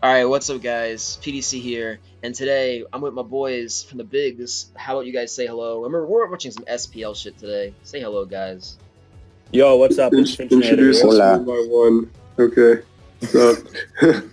Alright, what's up guys? PDC here, and today I'm with my boys from the Bigs. How about you guys say hello? Remember, we're watching some SPL shit today. Say hello, guys. Yo, what's up? Finch, introduce us one by one. Okay. What's up?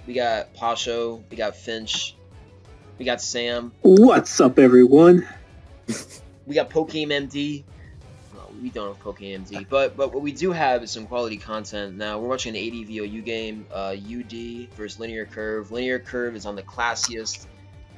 We got Posho, we got Finch, we got Sam. What's up, everyone? We got PokeMD. Well, we don't have PokeMD, but what we do have is some quality content. Now, we're watching an ADV OU game, UD versus Linear Curve. Linear Curve is on the classiest.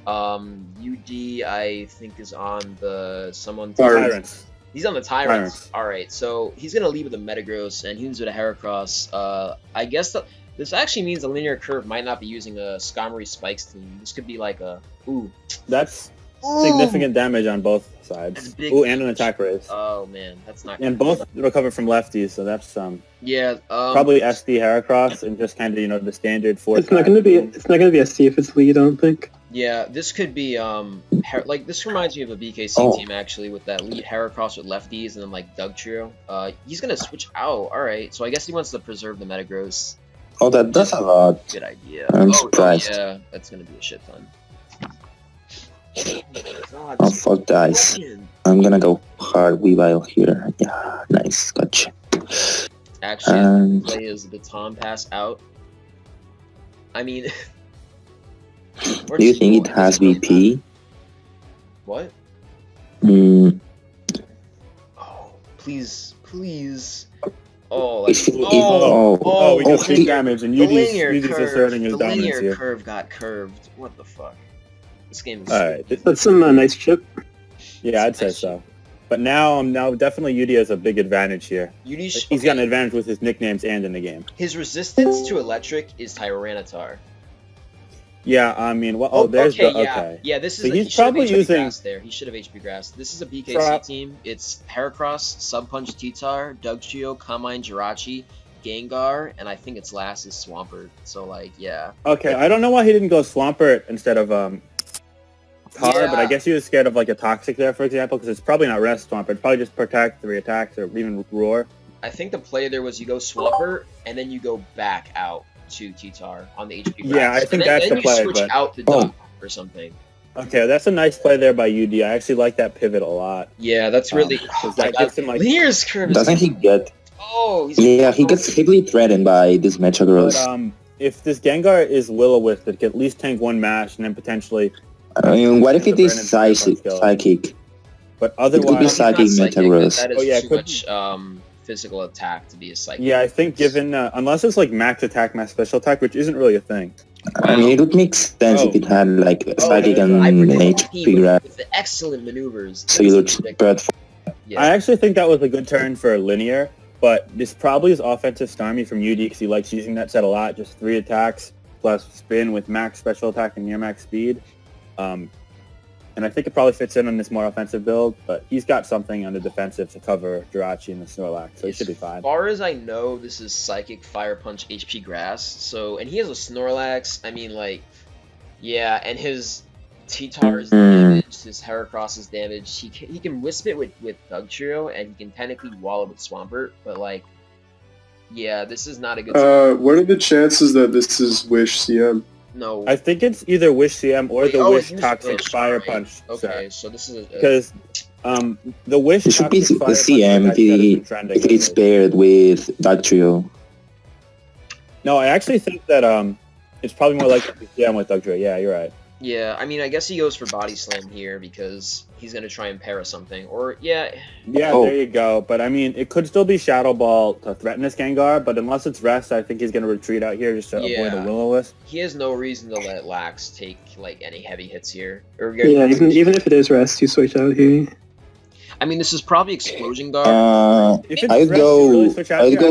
UD, I think, is on the Tyrants. He's on the Tyrants. Alright, so he's going to lead with a Metagross, and he's with a Heracross. I guess this actually means the Linear Curve might not be using a Skarmory Spikes team. This could be like a... Ooh. That's significant damage on both sides. Ooh, and an attack raise. Oh, man. That's not good. And both recover from lefties, so that's yeah, probably SD Heracross and just kind of, you know, the standard 4. It's not going to be SD if it's lead, I don't think. Yeah, this could be like this reminds me of a BKC team actually, with that lead Heracross with lefties and then like Dugtrio. He's gonna switch out. All right, so I guess he wants to preserve the Metagross. Oh, that's a lot. Good idea. I'm surprised. Yeah, that's gonna be a shit ton. God, Oh, fuck dice. I'm gonna go hard Weavile here. Yeah, nice. Gotcha. Actually, the play is the Baton Pass out. I mean, do you think it has VP? What? Hmm. Oh, please. Oh, If- like, if- Oh, we got oh, 3 damage, and the UD's linear asserting his the dominance linear here. curve got curved. What the fuck? This game is... Alright, That's some nice chip. yeah, I'd say so. But now definitely UD has a big advantage here. UD's, He's got an advantage with his nicknames and in the game. His resistance to electric is Tyranitar. Yeah, I mean, well, there's okay, the yeah. Yeah, this is So he he's should have probably HP using... Grass there. He should have HP Grass. This is a BKC team. It's Heracross, Sub-Punch T-Tar, Dugtrio, Kamine, Jirachi, Gengar, and I think its last is Swampert. So, like, yeah. Okay, I don't know why he didn't go Swampert instead of Tar, Yeah. but I guess he was scared of like a Toxic there, for example, because it's probably not Rest Swampert. It's probably just Protect, 3 attacks, or even Roar. I think the play there was you go Swampert, and then you go back out to T-Tar on the HP Grass. Yeah, I think that's then the play, you switch but... out the Duck or something. Okay, that's a nice play there by UD. I actually like that pivot a lot. Yeah, that's really... Because that gives him like... Linear's curve is... Doesn't he get? Oh, he's... Yeah, he gets heavily threatened by this Metagross. But, if this Gengar is Will-O-Wisp, it can at least tank 1 mash and then potentially... I mean, what if it is Brandon psychic? But It could be otherwise... psychic Metagross. That is Oh, yeah, too it could much physical attack to be a psychic. Yeah, I think given... unless it's like max attack, max special attack, which isn't really a thing. I mean, it would make sense if it had like psychic and HP Grass. With the excellent maneuvers. So you look prepared for. Yeah. I actually think that was a good turn for Linear, but this probably is offensive Starmie from UD because he likes using that set a lot. Just 3 attacks plus spin with max special attack and near max speed. And I think it probably fits in on this more offensive build, but he's got something on the defensive to cover Jirachi and the Snorlax, so he should be fine. As far as I know, this is Psychic, Fire Punch, HP Grass. So, and he has a Snorlax. I mean, like, yeah, and his T-Tar is damaged, his Heracross is damaged. He can Wisp it with Dugtrio, and he can technically wall it with Swampert, but, like, yeah, this is not a good What are the chances that this is Wish CM? No. I think it's either Wish CM or the Wish Toxic Fire Punch. Okay, so this is because the Wish It should be Toxic the Fire CM Punch if it's paired with Dugtrio. No, I actually think that it's probably more likely the CM with Dugtrio. Yeah, you're right. Yeah, I mean, I guess he goes for Body Slam here because he's going to try and para something. Or, yeah. Yeah, there you go. But, I mean, it could still be Shadow Ball to threaten this Gengar, but unless it's Rest, I think he's going to retreat out here just to avoid a Will-O-Wisp. He has no reason to let Lax take, like, any heavy hits here. Yeah, even if it is Rest, you switch out here. I mean, this is probably Explosion Guard. I'd go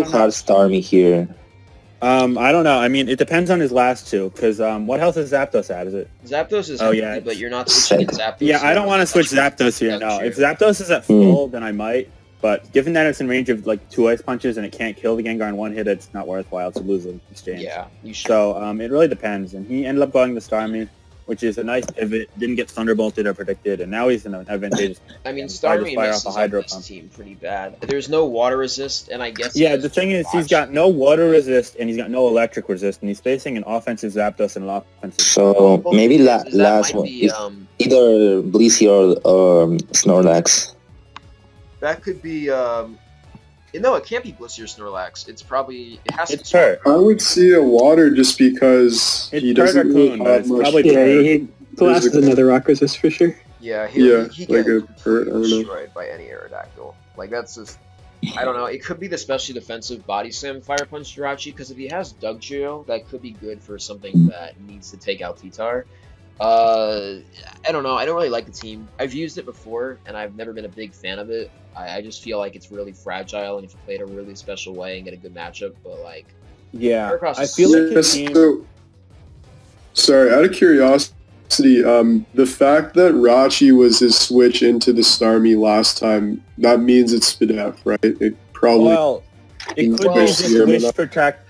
hard Starmie here. I don't know. I mean, it depends on his last 2, because what health is Zapdos at? Is it? Zapdos is healthy, but you're not switching in Zapdos. Yeah, I don't want to switch Zapdos here, no. If Zapdos is at full, then I might. But given that it's in range of, like, 2 Ice Punches and it can't kill the Gengar in 1 hit, it's not worthwhile to lose an exchange. Yeah, you should. So, it really depends. And he ended up going the Starmie, which is a nice pivot. Didn't get thunderbolted or predicted, and now he's in an advantageous. I mean, and probably Starmie just fire messes off a up hydro this pump. team pretty bad. There's no water resist, and I guess Yeah, the thing is, he's got no water resist and he's got no electric resist, and he's facing an offensive Zapdos and an offensive. So Well, maybe that last might one be, is either Blissey or Snorlax. that could be. No, it can't be Blissey or Snorlax. It has to be. It's Pert. I would see a water just because It's he doesn't Pert or really Coon, but have it's much. probably Yeah, Glass is another rock resist for sure. Yeah, Yeah, he like get a Pert, I don't know. destroyed by any Aerodactyl. Like that's just. I don't know. It could be the specially defensive Body Slam Fire Punch Jirachi, because if he has Dugtrio, that could be good for something that needs to take out T-Tar. I don't know. I don't really like the team. I've used it before, and I've never been a big fan of it. I just feel like it's really fragile, and if you play it a really special way and get a good matchup, but like... Yeah, Heracross I is feel like his Yes, team. so, sorry, out of curiosity, the fact that Rachi was his switch into the Starmie last time, that means it's Spadef, right? It probably... Well, it could Well, be just yeah, wish but- protect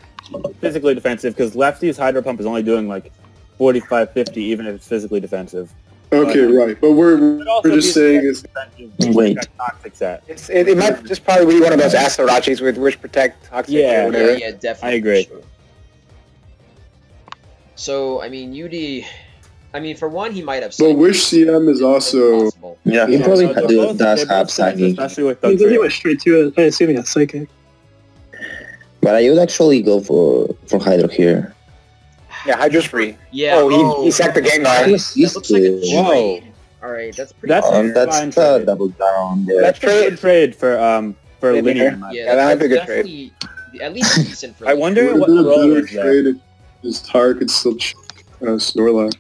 physically defensive, because Lefty's Hydro Pump is only doing like 45-50, even if it's physically defensive. Okay, right. But we're Could also just be saying it's... defensive, Wait. toxic set. It might just probably be one of those Asorachis with Wish Protect, Toxic, Yeah, or whatever. Yeah, definitely. I agree. for sure. So, I mean, UD... I mean, for one, he might have... But Wish CM is also... Possible. Yeah, he Yeah, probably so they're both- does they're have both strengths, Psychic. especially with He Dugtrio. went straight to it. I assume he has Psychic. But I would actually go for Hydro here. Yeah, Hydra's free. Yeah. Oh, he sacked the Gengar. Yes, That looks like a Whoa. trade. Alright, that's pretty That's fair. fine That's trade. double down there. That's That's a good trade for Linear. Linear. in my Yeah, that'd that's be a good definitely at least decent for I like, wonder Would what have the been a role better is there. trade if his Tar could still Snorlax.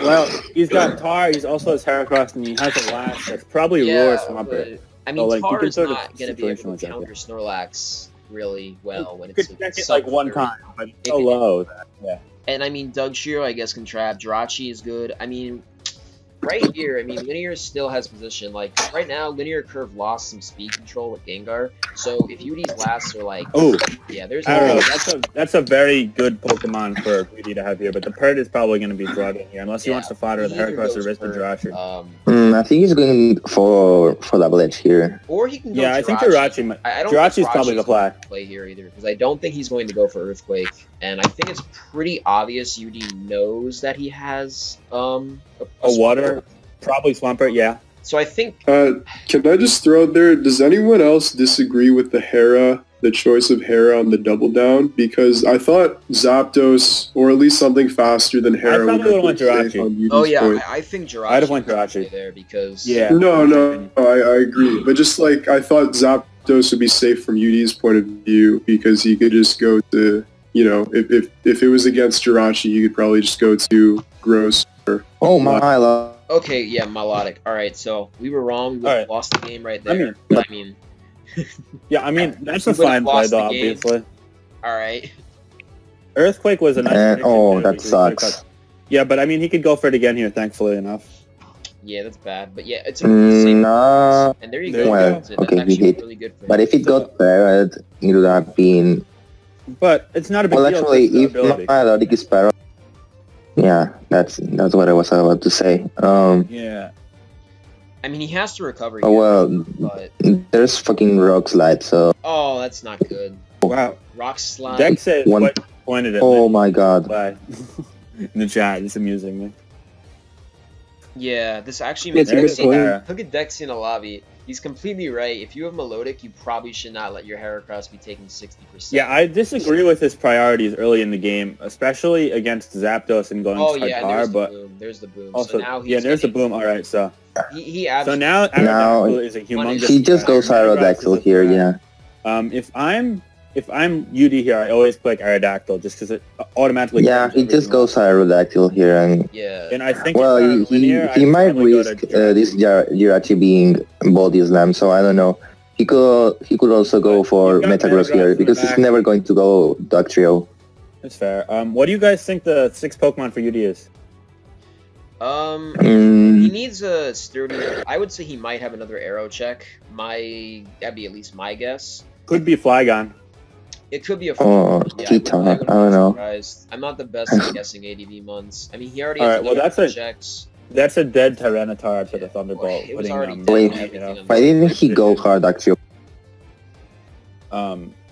Well, he's got Tar, he's also has Heracross, and he has a Lash that's probably Roar Swampert. but, I So, mean, like, you Tar can is sort of not going to be able situational to check counter it. Snorlax really well when You it's could check it sub like one 30. time, but it's It so could- low. That, yeah. And I mean, Dugtrio, I guess, can trap. Jirachi is good. I mean, right here, I mean, Linear still has position. Like, right now, Linear Curve lost some speed control with Gengar. So if UD's last are like, Oh, yeah, there's I don't know. no. That's a very good Pokemon for BD to have here, but the Pert is probably going to be brought in here unless he Yeah, wants to fodder the he either Heracross or goes Risk and for, Jirachi. I think he's going for double edge here. Or he can go Yeah, I think Jirachi might. I don't Jirachi's think probably the going play. to play here either, because I don't think he's going to go for Earthquake, and I think it's pretty obvious UD knows that he has A water, probably Swampert, yeah. So I think Can I just throw out there, does anyone else disagree with the choice of Hera on the double down? Because I thought Zapdos, or at least something faster than Hera, probably would've went been safe Jirachi. on UD's oh yeah, point. I think Jirachi I'd have went would Jirachi. play there because Yeah. No, I agree. But just like, I thought Zapdos would be safe from UD's point of view, because he could just go to, you know, if it was against Jirachi, you could probably just go to Gross. Or, Oh my lord. Okay, yeah, Melodic. All right, so we were wrong. We Alright. lost the game right I there. mean- but I mean, Yeah, I mean, that's a We would've fine play, lost though, the game. obviously. all right. Earthquake was a nice prediction, Oh, too, that because he sucks. could've cut- Yeah, but I mean, he could go for it again here, thankfully enough. Yeah, that's bad. But yeah, it's a safe No. and there you There go. you Well, That's okay, he actually hit. really good for him. But if it got parried, it would have been... But it's not a big Well, deal. actually, it's the if ability. my logic is parried... Yeah, that's what I was about to say. Yeah. I mean, he has to recover. Oh, here, well, but there's fucking rock slide, so... oh, that's not good. Wow. Rock slide. Dex said One- what pointed at Oh me. my god. Bye. In the chat, it's amusing me. Yeah, this actually It's makes a good sense. point. Look at Dex in a lobby. He's completely right. If you have Melodic, you probably should not let your Heracross be taking 60%. Yeah, I disagree with his priorities early in the game, especially against Zapdos and going Oh yeah, and Tar, there's the but boom. There's the boom. also, so now he's yeah, there's the getting- boom. All right, so He so absolutely. now Now, Aerodactyl is a humongous. He just threat. goes Heracross is Aerodactyl a here, threat. yeah. If I'm UD here, I always click Aerodactyl just because it automatically. Yeah, covers he just everything. goes Aerodactyl here, and Yeah. And I think well, if linear, he I'd might probably go to risk Jirachi. this Jirachi being body slam, so I don't know. He could also go But for you've got Metagross Metagross here in the because back. he's never going to go Dugtrio. That's fair. What do you guys think the 6 Pokemon for UD is? He Mm, needs a sturdy. I would say he might have another arrow check. That'd be at least my guess. Could be Flygon. It could be a Oh, yeah, T-Tar, wouldn't I don't be know. surprised. I'm not the best at guessing ADV months. I mean, he already Alright, has well, another that's checks. That's a dead Tyranitar to the Yeah. Thunderbolt. It was putting, already dead Wait, on everything on Why the didn't he go hard actually?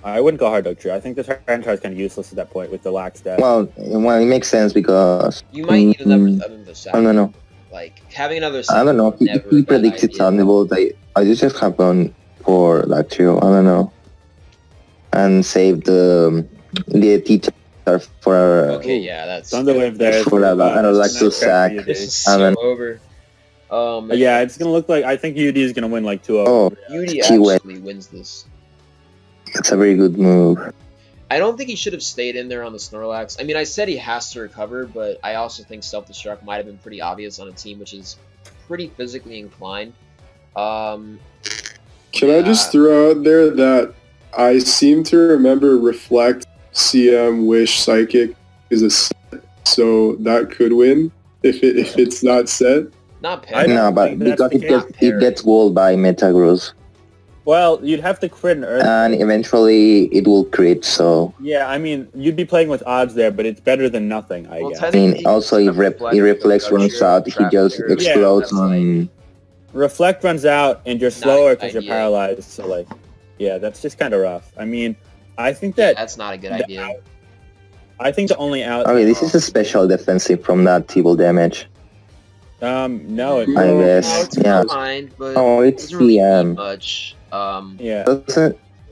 I wouldn't go hard dog tree. I think the Tyranitar is kind of useless at that point with the lax death. Well, it makes sense because You might need another I sound. don't know. Like having another. I don't know. If he predicted Thunderbolt, I just have gone for Lactrio. I don't know, and save the T-Tar for Okay, yeah, that's Thunderwave there. for a Lacto sack. This is I so don't- over. Yeah, it's gonna look like I think UD is gonna win like 2-0. Oh, Beauty He went. actually wins this. That's a very good move. I don't think he should have stayed in there on the Snorlax. I mean, I said he has to recover, but I also think self-destruct might have been pretty obvious on a team which is pretty physically inclined. Can I just throw out there that I seem to remember Reflect, CM, Wish, Psychic is a set, so that could win if it's not set. Not I paired. don't No, but think that's because the it gets walled by Metagross, Well, you'd have to crit an Earth. and eventually it will crit. So Yeah, I mean, you'd be playing with odds there, but it's better than nothing, I Well, guess. I mean, also if Reflex runs out, he just explodes on. Reflect runs out, and you're Not slower because you're ideal. paralyzed, so, like, yeah, that's just kind of rough. I mean, I think that... That's not a good the idea. out- I think the only out... Okay, this is a special defensive from that T-ball damage. No, it... I No, guess, it's yeah. fine, but Oh, it it's doesn't really the mean much. Yeah.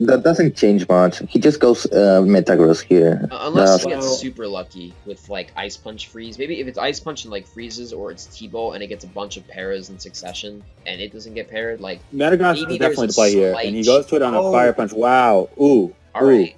That doesn't change much. He just goes Metagross here. Unless he The- gets Well- super lucky with like Ice Punch freeze. Maybe if it's Ice Punch and like freezes, or it's T-Bolt and it gets a bunch of paras in succession and it doesn't get parried. Like, Metagross Maybe is there's definitely a the play here, slight and he goes to it on a Oh. Fire Punch. Wow. Ooh. all right,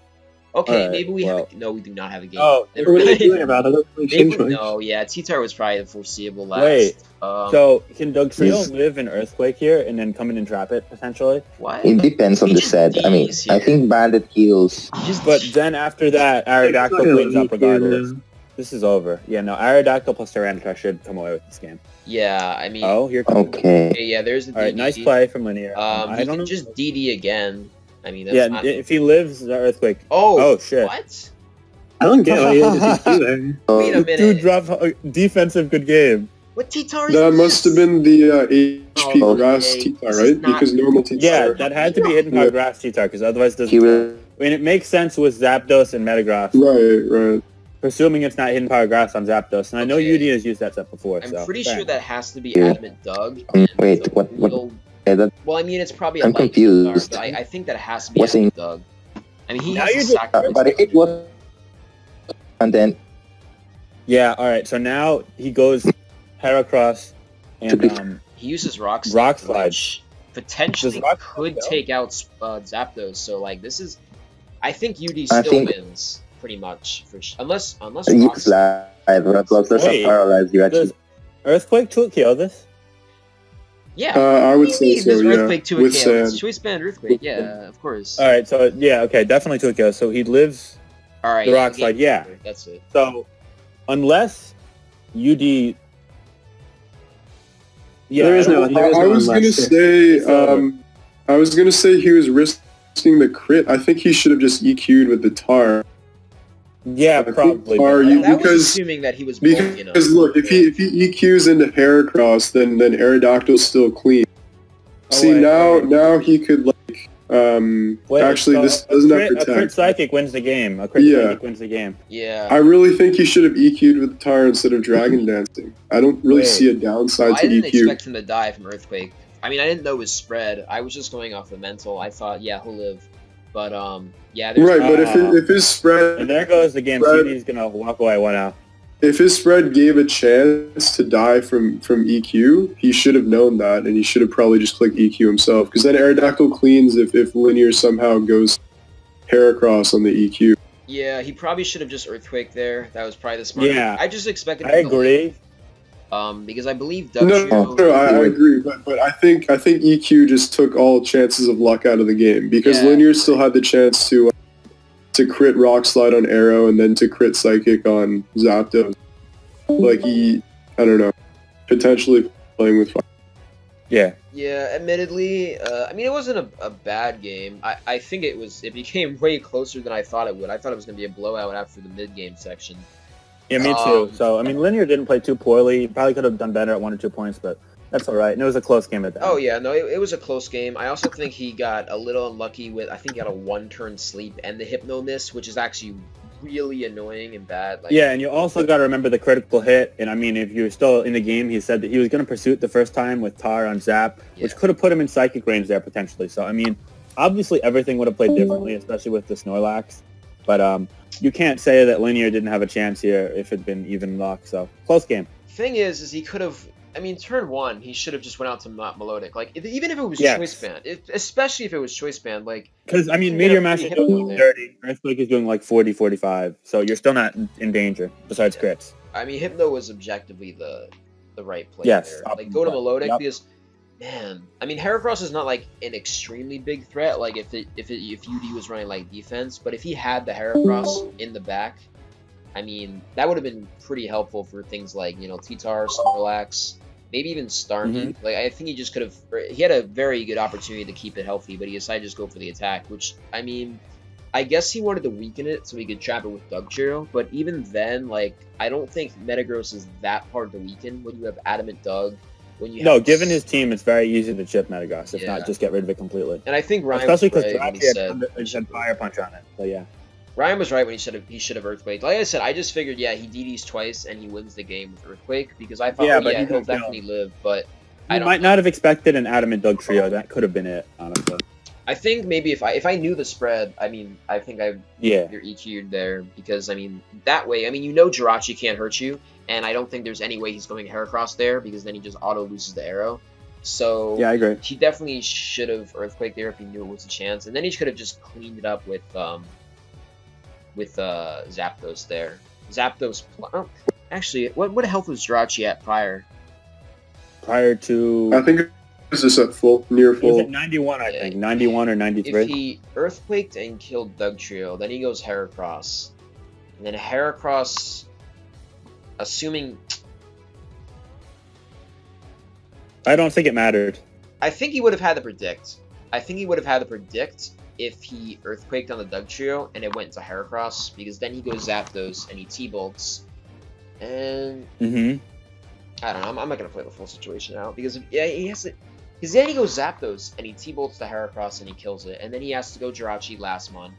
okay, Alright, maybe we well. have. No, we do not have a game. Oh, Never What are you mind. doing about it? Maybe, no, yeah, T-Tar was probably the foreseeable last. Wait, So, can Dugtrio Yes. live in Earthquake here and then come in and trap it, potentially? what? It depends on He the just set. I mean, Ds I here. think Bandit heals. Just But then after that, Aerodactyl cleans up regardless. Yeah. This is over. Yeah, no, Aerodactyl plus Tyranitar should come away with this game. yeah, I mean, Oh, here comes... Okay. okay, yeah, there's the Alright, DD. nice play from Linear. I I don't know... just DD again. I mean, that's Yeah, not... if he lives, the Earthquake... Oh, Oh, shit. What? I don't get why you didn't do there. Wait a Oh, minute. Dude dropped a defensive good game. What T-Tar is That this? must have been the HP Oh, grass okay. T-Tar, This is right? not- Because normal T-Tar. Yeah, that had to be hidden power grass T-Tar, because otherwise it doesn't... he will. I mean, it makes sense with Zapdos and Metagross, Right. presuming it's not hidden power grass on Zapdos. And I know Okay. UD has used that set before, I'm so... pretty fair sure enough. that has to be Yeah. Adamant Doug. Wait, the what- real- Yeah, that, Well, I mean, it's probably a I'm light T-Tar, confused. but I think that has to be What's in- Adamant Doug. I mean, he Now has to you're just- sacrifice. but if it was, and then Yeah, alright, so now he goes Heracross and, He uses Rock Slide, Rock Slide. which potentially Does Rock could Slide go? take out Zapdos. So, like, this is... I think UD I still think- wins, pretty much. Unless you Rock Slide... slide, Rocklock doesn't Wait, paralyze you actually. does Earthquake to kill this? Yeah. I would What do say you mean? so, There's yeah. Earthquake to a With KO. It's sand. Choice Band Earthquake, yeah, of course. Alright, so, yeah, okay, definitely to a kill. So he lives... All right, The Rock game Slide, yeah. over. That's it. So, unless UD... Yeah, There is no- I there is I no was gonna unless say, It's over. I was gonna say he was risking the crit. I think he should have just EQ'd with the tar. yeah, I think probably. Tar, but- you- That was because- assuming that he was bulky enough. Because look, if he EQs into Heracross, then Aerodactyl's still clean. Oh, See, wait, now wait. he could like Wait, actually so this doesn't have a crit protect. psychic wins the game. A crit Yeah. psychic wins the game. Yeah. I really think he should have EQ'd with the tar instead of Dragon Dancing. I don't really Wait. see a downside I to didn't EQ. expect him to die from Earthquake. I mean, I didn't know his spread. I was just going off the mental. I thought, yeah, he'll live. But, yeah, there's... Right, but if Ah. if his spread And there goes the game. Right. CD's gonna walk away 1-0. if his spread gave a chance to die from EQ, he should have known that, and he should have probably just clicked EQ himself. Because then Aerodactyl cleans if Linear somehow goes Heracross on the E EQ. Yeah, he probably should have just Earthquake there. That was probably the smart. Yeah. I just expected I him to agree. live, because I believe No, Dugtrio... I agree, but I think EQ just took all chances of luck out of the game because Yeah. Linear still had the chance to crit Rock Slide on Arrow and then to crit Psychic on Zapdos. Like I don't know, potentially playing with fire. Yeah. Yeah, admittedly, I mean, it wasn't a bad game. I think it became way closer than I thought it would. I thought it was going to be a blowout after the mid-game section. Yeah, me too. So, I mean, Linear didn't play too poorly. Probably could have done better at 1 or 2 points, but that's all right. And it was a close game at that. Oh, yeah, no, it was a close game. I also think he got a little unlucky with, I think he had a 1-turn sleep and the Hypno miss, which is actually really annoying and bad. Like, yeah, and you also got to remember the critical hit. And, I mean, if you're still in the game, he said that he was going to pursue it the first time with Tar on Zap, which could have put him in psychic range there potentially. So, I mean, obviously everything would have played differently, especially with the Snorlax. But you can't say that Linear didn't have a chance here if it'd been even luck. So, close game. Thing is he could have... I mean, turn 1, he should have just went out to not Melodic. Like, even if it was choice band, especially if it was choice band, like... Because, I mean, Meteor Mash is doing 30, Earthquake is doing like 40, 45, so you're still not in danger, besides crits. I mean, Hypno was objectively the right play there. Like, go to Melodic, because, man, I mean, Heracross is not, like, an extremely big threat, like, if UD was running, like, defense, but if he had the Heracross in the back, I mean, that would have been pretty helpful for things like, you know, T-Tar, Snorlax, maybe even Starmie. Like, I think he just could have... He had a very good opportunity to keep it healthy, but he decided to just go for the attack, which, I mean, I guess he wanted to weaken it so he could trap it with Dugtrio, but even then, like, I don't think Metagross is that hard to weaken when you have Adamant Dug. When you have given his team, it's very easy to chip Metagross, if not just get rid of it completely. And I think Ryan especially because he had Fire Punch on it, so yeah. Ryan was right when he should have Earthquake. Like I said, I just figured, yeah, he DDs twice and he wins the game with Earthquake because I thought, he'll definitely live. But I might not have expected an Adamant Dug trio. That could have been it, honestly. I think maybe if I knew the spread, I mean, I think I'd either EQ'd there because I mean that way, I mean you know Jirachi can't hurt you, and I don't think there's any way he's going Heracross there because then he just auto loses the arrow. So yeah, I agree. He definitely should have Earthquake there if he knew it was a chance, and then he could have just cleaned it up with Zapdos there. Zapdos... Oh, actually, what health was Jirachi at prior? Prior to... I think it was just at full, near full. He was at 91, I think. 91 or 93. If he Earthquaked and killed Dugtrio, then he goes Heracross. And then Heracross, assuming... I don't think it mattered. I think he would have had to predict. If he Earthquaked on the Dugtrio and it went to Heracross, because then he goes Zapdos and he T-Bolts, and I don't know. I'm not gonna play the full situation out because he has to. Because then he goes Zapdos and he T-Bolts the Heracross and he kills it, and then he has to go Jirachi last mon,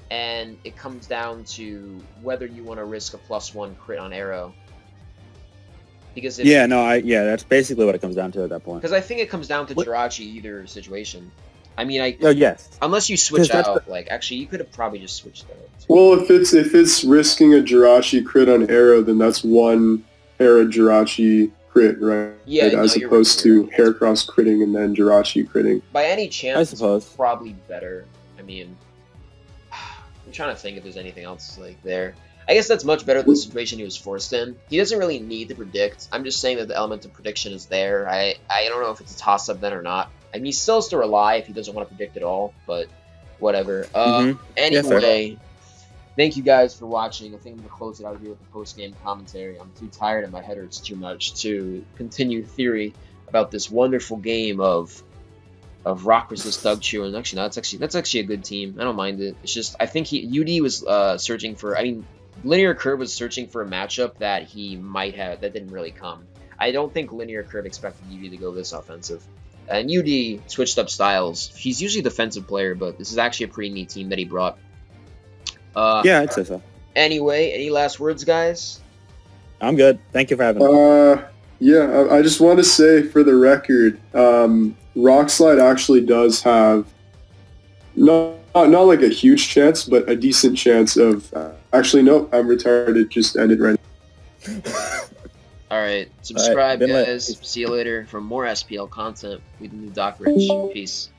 and it comes down to whether you want to risk a +1 crit on arrow. Because if, that's basically what it comes down to at that point. Because I think it comes down to Jirachi either situation. I mean, yes. Unless you switch out, like, actually, you could have probably just switched out. Well, if it's risking a Jirachi crit on arrow, then that's one Hera Jirachi crit, right? Yeah, as opposed to Heracross critting and then Jirachi critting. By any chance, I suppose it's probably better. I mean, I'm trying to think if there's anything else like there. I guess that's much better than the situation he was forced in. He doesn't really need to predict. I'm just saying that the element of prediction is there. I don't know if it's a toss-up then or not. I mean, he still has to rely if he doesn't want to predict at all, but whatever. Anyway, thank you guys for watching. I think I'm going to close it out here with the post-game commentary. I'm too tired and my head hurts too much to continue theory about this wonderful game of Rock vs. Dugtrio. And actually, no, that's actually a good team. I don't mind it. It's just, I think UD was searching for, I mean, Linear Curve was searching for a matchup that he might have, that didn't really come. I don't think Linear Curve expected UD to go this offensive. And UD switched up styles. He's usually a defensive player, but this is actually a pretty neat team that he brought. Yeah, I'd say so. Anyway, any last words, guys? I'm good. Thank you for having me. Yeah, I just want to say for the record, Rockslide actually does have not like a huge chance, but a decent chance of... actually, no, I'm retarded. Just ended right now. Alright, subscribe, guys. See you later for more SPL content with the new Doc Rich. Peace.